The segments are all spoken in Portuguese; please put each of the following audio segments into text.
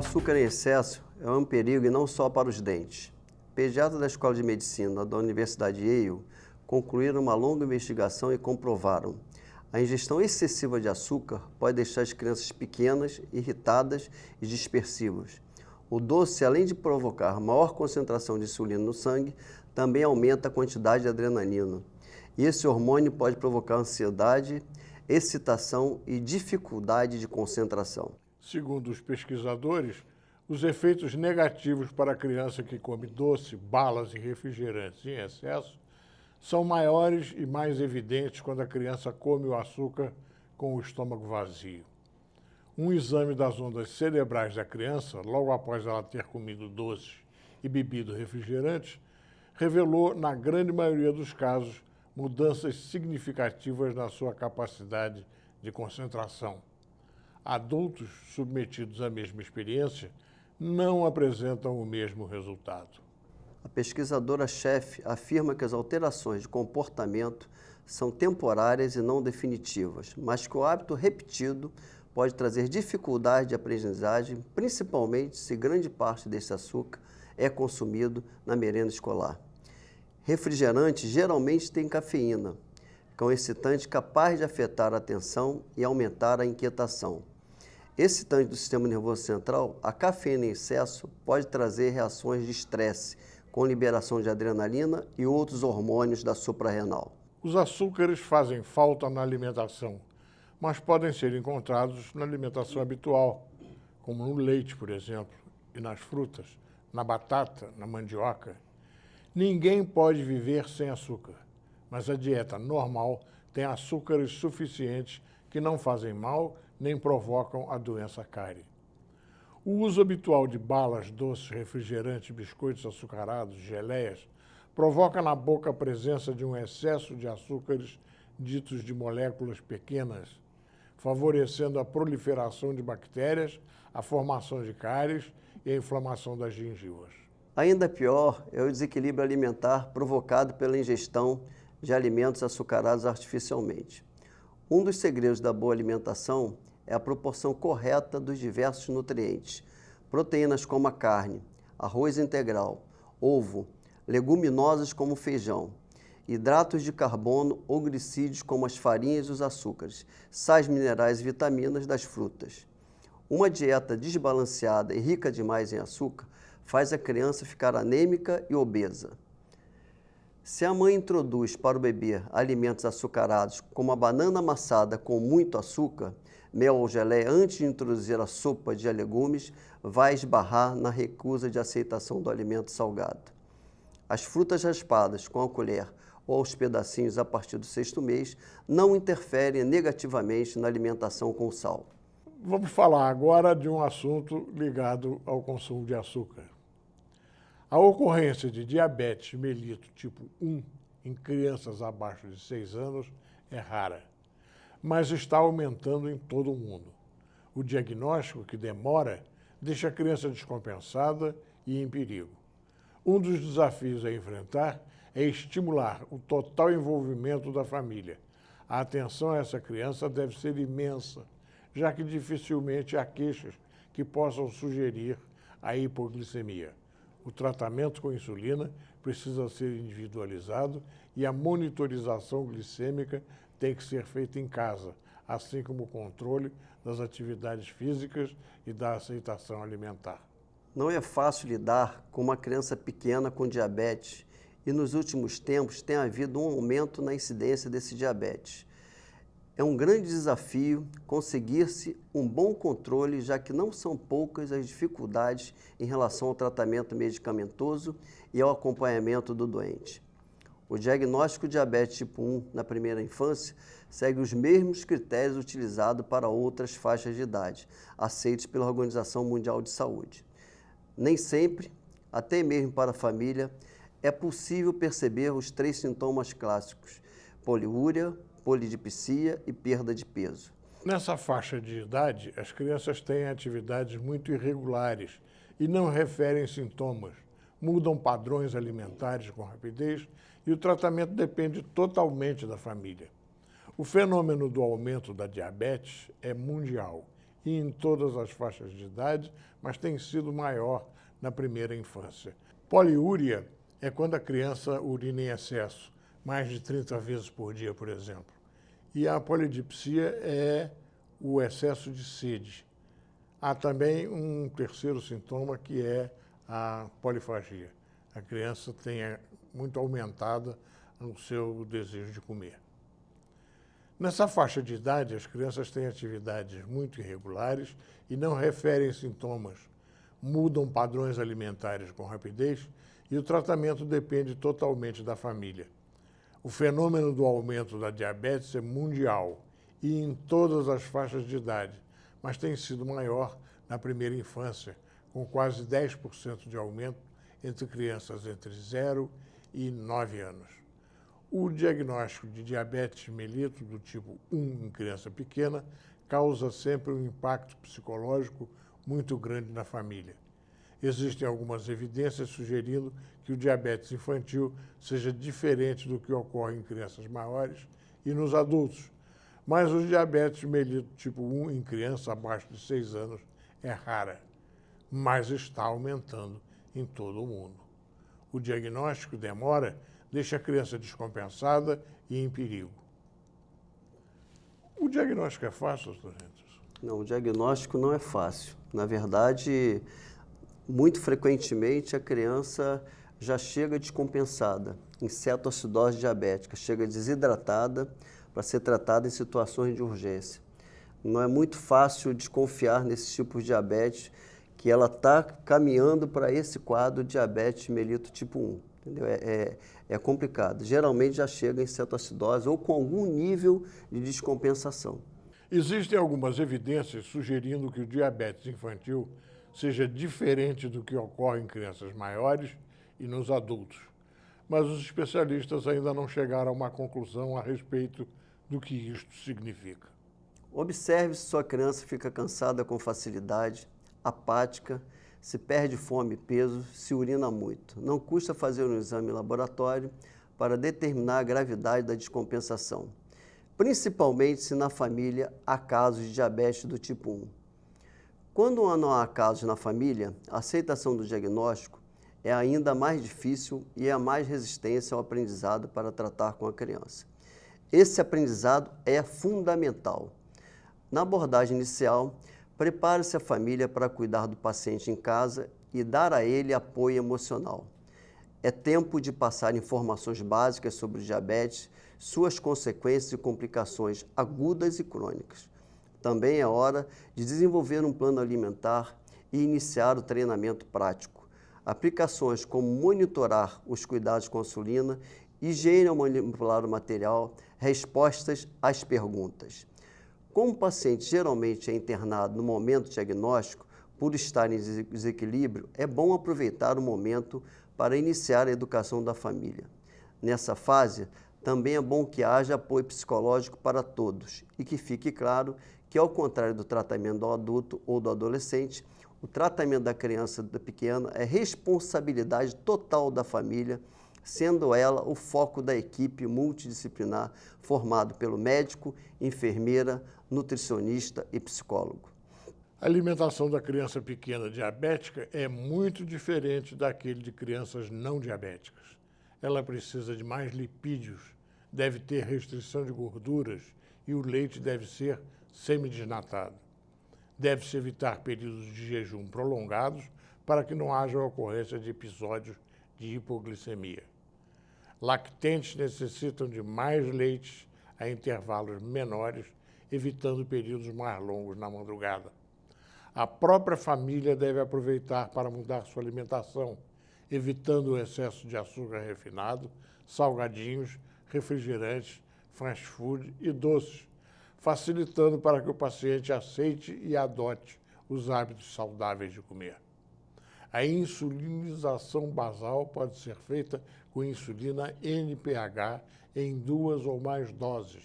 açúcar em excesso é um perigo e não só para os dentes. Pediatras da Escola de Medicina da Universidade Yale concluíram uma longa investigação e comprovaram: a ingestão excessiva de açúcar pode deixar as crianças pequenas, irritadas e dispersivas. O doce, além de provocar maior concentração de insulina no sangue, também aumenta a quantidade de adrenalina. E esse hormônio pode provocar ansiedade, excitação e dificuldade de concentração. Segundo os pesquisadores, os efeitos negativos para a criança que come doce, balas e refrigerantes em excesso são maiores e mais evidentes quando a criança come o açúcar com o estômago vazio. Um exame das ondas cerebrais da criança, logo após ela ter comido doces e bebido refrigerantes, revelou, na grande maioria dos casos, mudanças significativas na sua capacidade de concentração. Adultos submetidos à mesma experiência não apresentam o mesmo resultado. A pesquisadora-chefe afirma que as alterações de comportamento são temporárias e não definitivas, mas que o hábito repetido pode trazer dificuldade de aprendizagem, principalmente se grande parte desse açúcar é consumido na merenda escolar. Refrigerantes geralmente têm cafeína, que é um excitante capaz de afetar a atenção e aumentar a inquietação. Excitante do sistema nervoso central, a cafeína em excesso pode trazer reações de estresse, com liberação de adrenalina e outros hormônios da suprarrenal. Os açúcares fazem falta na alimentação, mas podem ser encontrados na alimentação habitual, como no leite, por exemplo, e nas frutas, na batata, na mandioca. Ninguém pode viver sem açúcar, mas a dieta normal tem açúcares suficientes que não fazem mal nem provocam a doença cárie. O uso habitual de balas, doces, refrigerantes, biscoitos açucarados, geleias, provoca na boca a presença de um excesso de açúcares ditos de moléculas pequenas, favorecendo a proliferação de bactérias, a formação de cáries e a inflamação das gengivas. Ainda pior é o desequilíbrio alimentar provocado pela ingestão de alimentos açucarados artificialmente. Um dos segredos da boa alimentação é a proporção correta dos diversos nutrientes. Proteínas como a carne, arroz integral, ovo, leguminosas como feijão, hidratos de carbono ou glicídios como as farinhas e os açúcares, sais minerais e vitaminas das frutas. Uma dieta desbalanceada e rica demais em açúcar faz a criança ficar anêmica e obesa. Se a mãe introduz para o bebê alimentos açucarados, como a banana amassada com muito açúcar, mel ou geleia, antes de introduzir a sopa de legumes, vai esbarrar na recusa de aceitação do alimento salgado. As frutas raspadas com a colher ou aos pedacinhos a partir do 6º mês não interferem negativamente na alimentação com sal. Vamos falar agora de um assunto ligado ao consumo de açúcar. A ocorrência de diabetes mellitus tipo 1 em crianças abaixo de 6 anos é rara, mas está aumentando em todo o mundo. O diagnóstico, que demora, deixa a criança descompensada e em perigo. Um dos desafios a enfrentar é estimular o total envolvimento da família. A atenção a essa criança deve ser imensa, já que dificilmente há queixas que possam sugerir a hipoglicemia. O tratamento com insulina precisa ser individualizado e a monitorização glicêmica tem que ser feita em casa, assim como o controle das atividades físicas e da aceitação alimentar. Não é fácil lidar com uma criança pequena com diabetes e nos últimos tempos tem havido um aumento na incidência desse diabetes. É um grande desafio conseguir-se um bom controle, já que não são poucas as dificuldades em relação ao tratamento medicamentoso e ao acompanhamento do doente. O diagnóstico de diabetes tipo 1 na primeira infância segue os mesmos critérios utilizados para outras faixas de idade, aceitos pela Organização Mundial de Saúde. Nem sempre, até mesmo para a família, é possível perceber os 3 sintomas clássicos: poliúria, polidipsia e perda de peso. Nessa faixa de idade, as crianças têm atividades muito irregulares e não referem sintomas, mudam padrões alimentares com rapidez e o tratamento depende totalmente da família. O fenômeno do aumento da diabetes é mundial e em todas as faixas de idade, mas tem sido maior na primeira infância. Poliúria é quando a criança urina em excesso, mais de 30 vezes por dia, por exemplo. E a polidipsia é o excesso de sede. Há também um terceiro sintoma, que é a polifagia. A criança tem muito aumentada o seu desejo de comer. Nessa faixa de idade, as crianças têm atividades muito irregulares e não referem sintomas, mudam padrões alimentares com rapidez e o tratamento depende totalmente da família. O fenômeno do aumento da diabetes é mundial e em todas as faixas de idade, mas tem sido maior na primeira infância, com quase 10% de aumento entre crianças entre 0 e 9 anos. O diagnóstico de diabetes mellitus do tipo 1 em criança pequena causa sempre um impacto psicológico muito grande na família. Existem algumas evidências sugerindo que o diabetes infantil seja diferente do que ocorre em crianças maiores e nos adultos, mas o diabetes mellitus tipo 1 em criança abaixo de 6 anos é rara, mas está aumentando em todo o mundo. O diagnóstico demora, deixa a criança descompensada e em perigo. O diagnóstico é fácil, doutor Henderson? Não, o diagnóstico não é fácil. Na verdade, muito frequentemente a criança já chega descompensada, em cetoacidose diabética, chega desidratada para ser tratada em situações de urgência. Não é muito fácil desconfiar nesse tipo de diabetes, que ela está caminhando para esse quadro de diabetes mellitus tipo 1. Entendeu? É complicado. Geralmente já chega em cetoacidose ou com algum nível de descompensação. Existem algumas evidências sugerindo que o diabetes infantil seja diferente do que ocorre em crianças maiores e nos adultos, mas os especialistas ainda não chegaram a uma conclusão a respeito do que isto significa. Observe se sua criança fica cansada com facilidade, apática, se perde fome e peso, se urina muito. Não custa fazer um exame laboratório para determinar a gravidade da descompensação, principalmente se na família há casos de diabetes do tipo 1. Quando não há casos na família, a aceitação do diagnóstico é ainda mais difícil e há mais resistência ao aprendizado para tratar com a criança. Esse aprendizado é fundamental. Na abordagem inicial, prepare-se a família para cuidar do paciente em casa e dar a ele apoio emocional. É tempo de passar informações básicas sobre o diabetes, suas consequências e complicações agudas e crônicas. Também é hora de desenvolver um plano alimentar e iniciar o treinamento prático. Aplicações como monitorar os cuidados com a insulina, higiene ao manipular o material, respostas às perguntas. Como o paciente geralmente é internado no momento diagnóstico, por estar em desequilíbrio, é bom aproveitar o momento para iniciar a educação da família. Nessa fase, também é bom que haja apoio psicológico para todos e que fique claro que, ao contrário do tratamento do adulto ou do adolescente, o tratamento da criança pequena é responsabilidade total da família, sendo ela o foco da equipe multidisciplinar formado pelo médico, enfermeira, nutricionista e psicólogo. A alimentação da criança pequena diabética é muito diferente daquele de crianças não diabéticas. Ela precisa de mais lipídios, deve ter restrição de gorduras e o leite deve ser semidesnatado. Deve-se evitar períodos de jejum prolongados para que não haja ocorrência de episódios de hipoglicemia. Lactentes necessitam de mais leite a intervalos menores, evitando períodos mais longos na madrugada. A própria família deve aproveitar para mudar sua alimentação, evitando o excesso de açúcar refinado, salgadinhos, refrigerantes, fast food e doces, facilitando para que o paciente aceite e adote os hábitos saudáveis de comer. A insulinização basal pode ser feita com insulina NPH em 2 ou mais doses.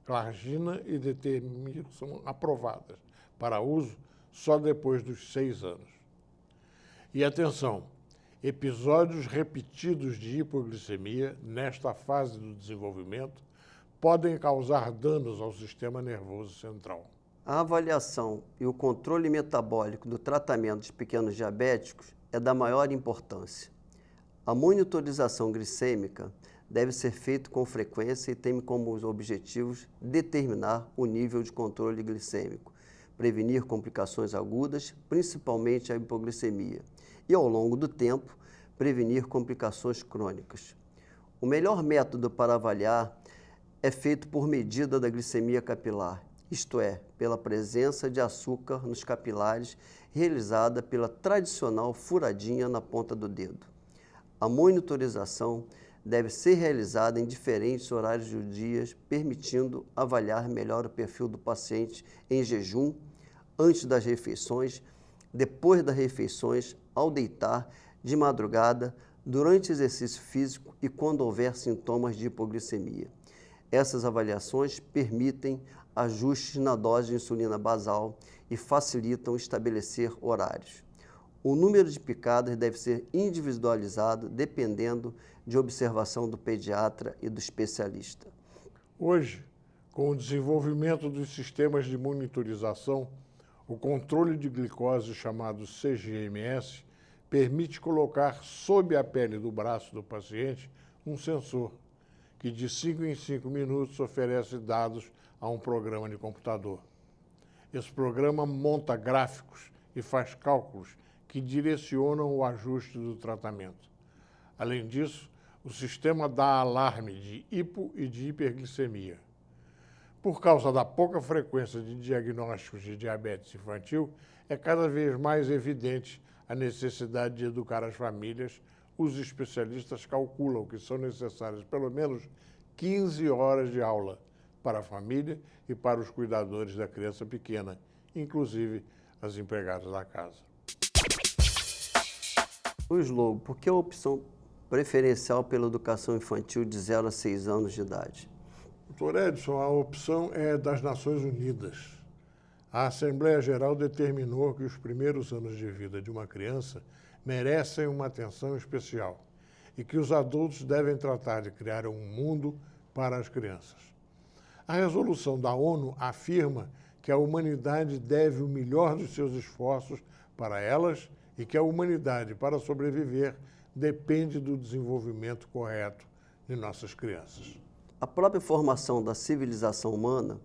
Clargina e determina são aprovadas para uso só depois dos 6 anos. E atenção, episódios repetidos de hipoglicemia nesta fase do desenvolvimento podem causar danos ao sistema nervoso central. A avaliação e o controle metabólico do tratamento de pequenos diabéticos é da maior importância. A monitorização glicêmica deve ser feita com frequência e tem como objetivos determinar o nível de controle glicêmico, prevenir complicações agudas, principalmente a hipoglicemia, e ao longo do tempo, prevenir complicações crônicas. O melhor método para avaliar é feito por medida da glicemia capilar, isto é, pela presença de açúcar nos capilares, realizada pela tradicional furadinha na ponta do dedo. A monitorização deve ser realizada em diferentes horários do dia, permitindo avaliar melhor o perfil do paciente em jejum, antes das refeições, depois das refeições, ao deitar, de madrugada, durante exercício físico e quando houver sintomas de hipoglicemia. Essas avaliações permitem ajustes na dose de insulina basal e facilitam estabelecer horários. O número de picadas deve ser individualizado dependendo de observação do pediatra e do especialista. Hoje, com o desenvolvimento dos sistemas de monitorização, o controle de glicose, chamado CGMS, permite colocar sob a pele do braço do paciente um sensor, que de 5 em 5 minutos oferece dados a um programa de computador. Esse programa monta gráficos e faz cálculos que direcionam o ajuste do tratamento. Além disso, o sistema dá alarme de hipo e de hiperglicemia. Por causa da pouca frequência de diagnósticos de diabetes infantil, é cada vez mais evidente a necessidade de educar as famílias. Os especialistas calculam que são necessárias pelo menos 15 horas de aula para a família e para os cuidadores da criança pequena, inclusive as empregadas da casa. Luiz Lobo, por que a opção preferencial pela educação infantil de 0 a 6 anos de idade? Doutor Edson, a opção é das Nações Unidas. A Assembleia Geral determinou que os primeiros anos de vida de uma criança merecem uma atenção especial e que os adultos devem tratar de criar um mundo para as crianças. A resolução da ONU afirma que a humanidade deve o melhor dos seus esforços para elas e que a humanidade, para sobreviver, depende do desenvolvimento correto de nossas crianças. A própria formação da civilização humana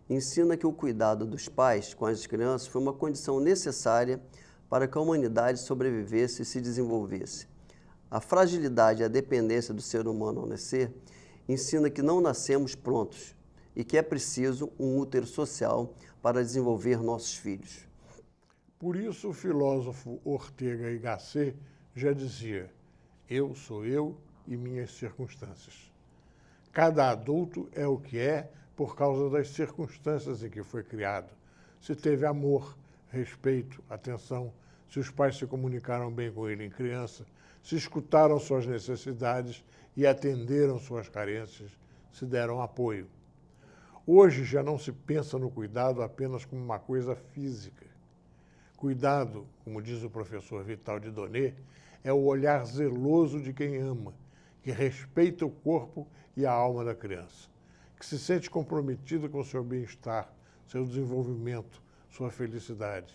ensina que o cuidado dos pais com as crianças foi uma condição necessária para que a humanidade sobrevivesse e se desenvolvesse. A fragilidade e a dependência do ser humano ao nascer ensina que não nascemos prontos e que é preciso um útero social para desenvolver nossos filhos. Por isso, o filósofo Ortega y Gasset já dizia: eu sou eu e minhas circunstâncias. Cada adulto é o que é por causa das circunstâncias em que foi criado. Se teve amor, respeito, atenção, se os pais se comunicaram bem com ele em criança, se escutaram suas necessidades e atenderam suas carências, se deram apoio. Hoje já não se pensa no cuidado apenas como uma coisa física. Cuidado, como diz o professor Vital Didonné, é o olhar zeloso de quem ama, que respeita o corpo e a alma da criança, que se sente comprometido com seu bem-estar, seu desenvolvimento, sua felicidade.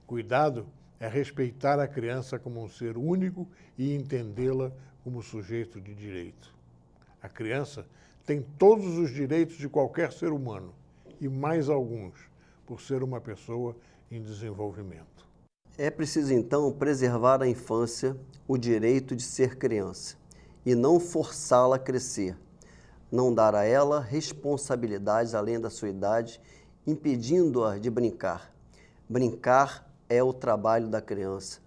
Cuidado é respeitar a criança como um ser único e entendê-la como sujeito de direito. A criança tem todos os direitos de qualquer ser humano, e mais alguns, por ser uma pessoa em desenvolvimento. É preciso, então, preservar a infância, o direito de ser criança, e não forçá-la a crescer, não dar a ela responsabilidades além da sua idade, impedindo-a de brincar. Brincar é o trabalho da criança,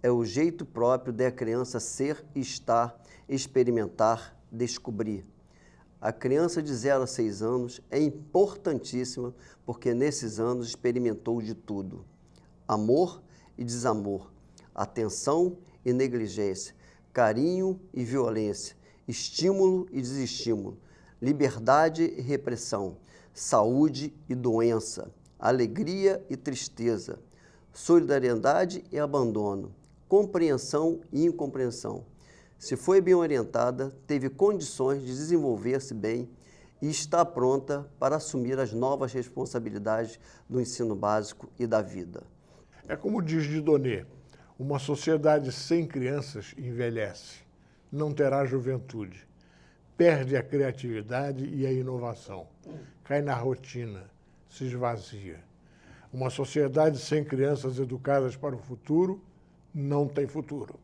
é o jeito próprio da criança ser, estar, experimentar, descobrir. A criança de 0 a 6 anos é importantíssima porque nesses anos experimentou de tudo. Amor e desamor, atenção e negligência, carinho e violência, estímulo e desestímulo, liberdade e repressão, saúde e doença, alegria e tristeza, solidariedade e abandono, compreensão e incompreensão. Se foi bem orientada, teve condições de desenvolver-se bem e está pronta para assumir as novas responsabilidades do ensino básico e da vida. É como diz Dieudonné, uma sociedade sem crianças envelhece, não terá juventude, perde a criatividade e a inovação, cai na rotina, se esvazia. Uma sociedade sem crianças educadas para o futuro não tem futuro.